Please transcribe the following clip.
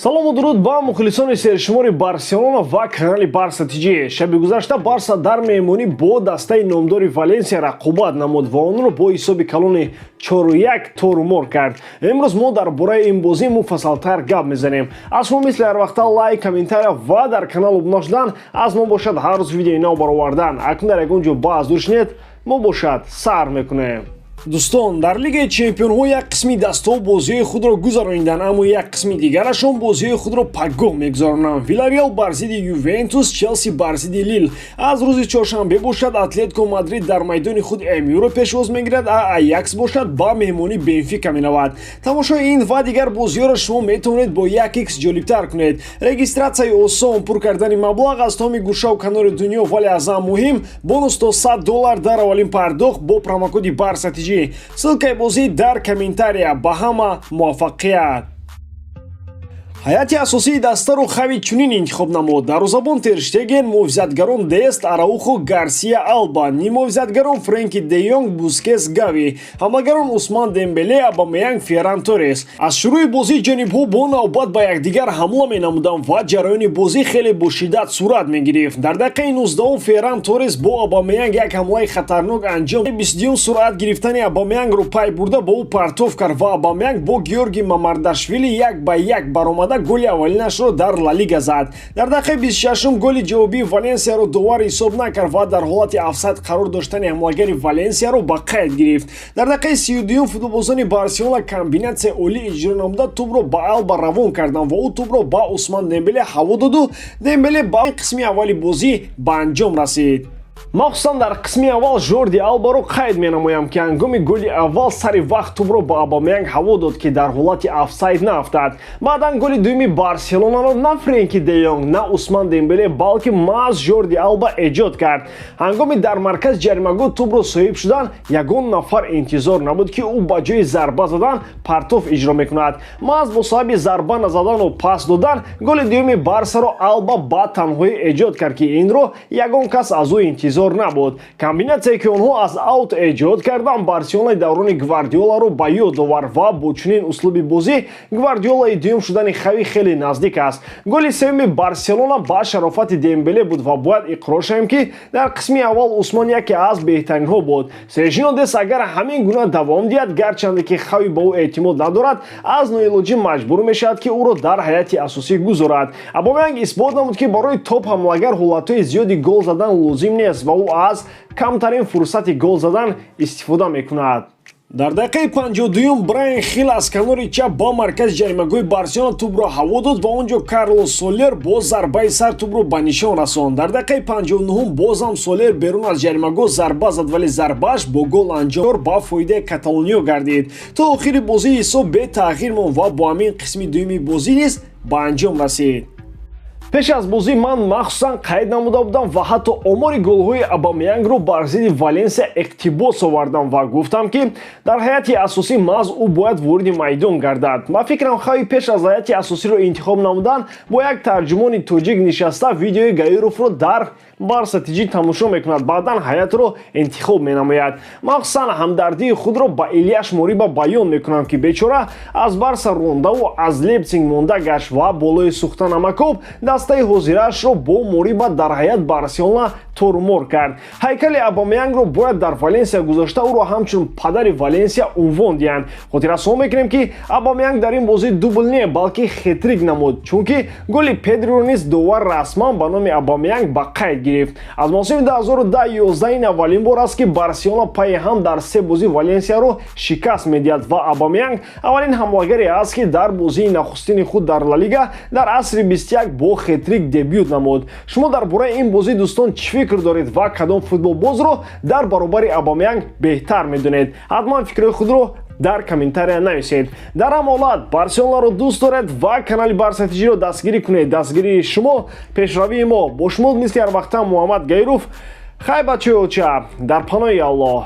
салому дуруд ба мухлисони сершумори Барселона ва канали Барса ТЖ. Шаби гузашта Барса дар меҳмонӣ бо дастаи номдори Валенсия рақобат намуд ва онро бо ҳисоби калони 4-1 торумор кард. Имрӯз мо дар бораи ин бозӣ муфассалтар гап мезанем. Аз шумо мисли ҳар вақта лайк, комментария ва дар канал обуна шудан аз мо бошад ҳар рӯз видеои нав баровардан. Акнун дар ягон ҷо баъз дур шинед, мо бошад сар мекунем. Дӯстон, дар Лигаи Чемпионҳо як қисми дастҳо бозиҳои худро гузаронидан, аммо як қисми дигарашон бозиҳои худро пагоҳ мегузаронанд. Виларреал бар зидди Ювентус, Челси бар зидди Лил. Аз рӯзи чоршанбе бошад Атлетико Мадрид дар майдони худ МЮ-ро пешвоз мегирад, Аякс бошад ба меҳмони Бенфика менавад. Тамошои ин ва дигар бозиҳоро шумо метавонед бо 1x ҷолибтар кунед. Регистратсияи осон, пур кардани маблағ аз тамоми гӯшаву канори дунё, вале аз ҳам муҳим бонус то $100 дар аввалин пардохт бо промокоди Барса ТЖ. Ссилкаи бозӣ дар комментария. Ба ҳама муваффақият. ҳайати асосии дастаро хави чунин интихоб намуд. Дарвозабон Тер Штеген, муҳофизатгарон Дест, Араухо, Гарсия, Алба, муҳофизатгарон Френки Де Йонг, Бускетс, Гави, ҳамлагарон Усман Дембеле, Обамеянг, Ферран Торрес. Аз шурӯи бозӣ ҷонибҳо бо навбат ба якдигар ҳамла менамуданд ва ҷараёни бозӣ хеле бо шиддат сурат мегирифт. Дар дақиқаи 19 Ферран Торрес бо Обамеянг як ҳамлаи хатарнок анҷом. 22 сурат гирифтани Обамеянгро пай бурда бо ӯ партов кард ва Обамеянг бо Георги Мамардашвили 1-1 баромада голи аввалинашро дар Ла Лига зад. Дар дақиқаи 26 голи ҷавобии Валенсияро довар ҳисоб накард ва дар ҳолати офсайд қарор доштани ҳамлагари Валенсияро ба қайд гирифт. Дар дақиқаи 32 футболбозони Барселона комбинатсияи оли иҷро намуда тӯбро ба Алба равон карданд ва ӯ тӯбро ба Усман Дембеле ҳаво доду Дембеле ба қисми аввали бозӣ ба анҷом расид. махсусан дар қисми аввал Жорди Албаро қайд менамоям ки ҳангоми голи аввал сари вақт тӯбро ба Обамеянг ҳаво дод ки дар ҳолати офсайд нафтад. баъдан голи дуюми Барселонаро на Френки Де Йонг, на Усман Дембеле, балки маҳз Жорди Алба эҷод кард. ҳангоми дар маркази ҷаримагоҳ тӯбро соҳиб шудан, ягон нафар интизор набуд ки ӯ ба ҷои зарба задан партов иҷро мекунад. маҳз бо сабаби зарба назадану пас додан голи дуюми Барсаро Алба ба танҳоӣ эҷод кард ки инро ягон кас аз ӯ интизор набуд. комбинатсияе ки онҳо аз аут эҷод карданд Барселонаи даврони Гвардиоларо ба ёд овард ва бо чунин услуби бозӣ Гвардиолаи дуюм шудани хави хеле наздик аст. голи севуми Барселона ба шарофати Дембеле буд ва бояд иқрор шавем ки дар қисми аввал Усмон яке аз беҳтаринҳо буд. Сержино Дест агар ҳамин гуна давом диҳад, гарчанде ки хави ба ӯ эътимод надорад, аз ноилоҷӣ маҷбур мешавад ки ӯро дар ҳайати асосӣ гузорад. Обамеянг исбот намуд ки барои топ ҳамлагар ҳолатҳои зиёди гол задан лозим нест ва ӯ аз камтарин фурсати гол задан истифода мекунад. дар дақиқаи 52 Брайан Хил аз канори чап ба маркази ҷаримагоҳи Барселона тӯбро ҳаво дод ва он ҷо Карлос Солер бо зарбаи сар тӯбро ба нишон расонд. дар дақиқаи 59 бозам Солер берун аз ҷаримагоҳ зарба зад, вале зарбааш бо гол анҷом ба фоидаи Каталониё гардид. то охири бозӣ ҳисоб бетағйир монд ва бо ҳамин қисми дуюми бозӣ низ ба анҷом расид. пеш аз бозӣ ман махсусан қайд намуда будам ва ҳатто омори голҳои Обамеянгро бар зидди Валенсия иқтибос овардам ва гуфтам ки дар ҳайати асосӣ маҳз ӯ бояд вориди майдон гардад. ман фикрам хави пеш аз ҳайати асосиро интихоб намудан бо як тарҷумони тоҷик нишаста видеои Гаюровро дар Барса ТЖ тамошо мекунад, баъдан ҳаятро интихоб менамояд. махсусан ҳамдардии худро ба Ильяш Мориба баён мекунам ки бечора аз Барса рондаву аз Лейпциг монда гашт ва болои сӯхта намакоб дастаи ҳозираашро бо Мориба дар ҳайат Барселона торумор кард. ҳайкали Обамеянгро бояд дар Валенсия гузошта ӯро ҳамчун падари Валенсия унвон диҳанд. хотиррасон мекунем ки Обамеянг дар ин бозӣ дубл не, балки хет-трик намуд, чунки голи Педриро низ довар расман ба номи Обамеянг ба қайд гирифт. аз мавсими 2010-11 ин аввалин бор аст ки Барселона пайи ҳам дар се бозӣ Валенсияро шикаст медиҳад ва Обамеянг аввалин ҳамлагаре аст ки дар бозии нахустини худ дар Ла Лига дар асри 21 бо хет-трик дебют намуд. шумо дар бораи ин бозӣ дӯстон чӣ фикр доред ва кадом футболбозро дар баробари Обамеянг беҳтар медонед? ҳатман фикрҳои худро дар комментария нависед. дар ҳам ҳолат Барселонаро дӯст доред ва канали Барса ТЖро дастгирӣ кунед. дастгирии шумо пешравии мо. бо шумо мисли ҳар вақта Муҳаммад Гайров. хай бачаҳо, дар паноҳи Аллоҳ.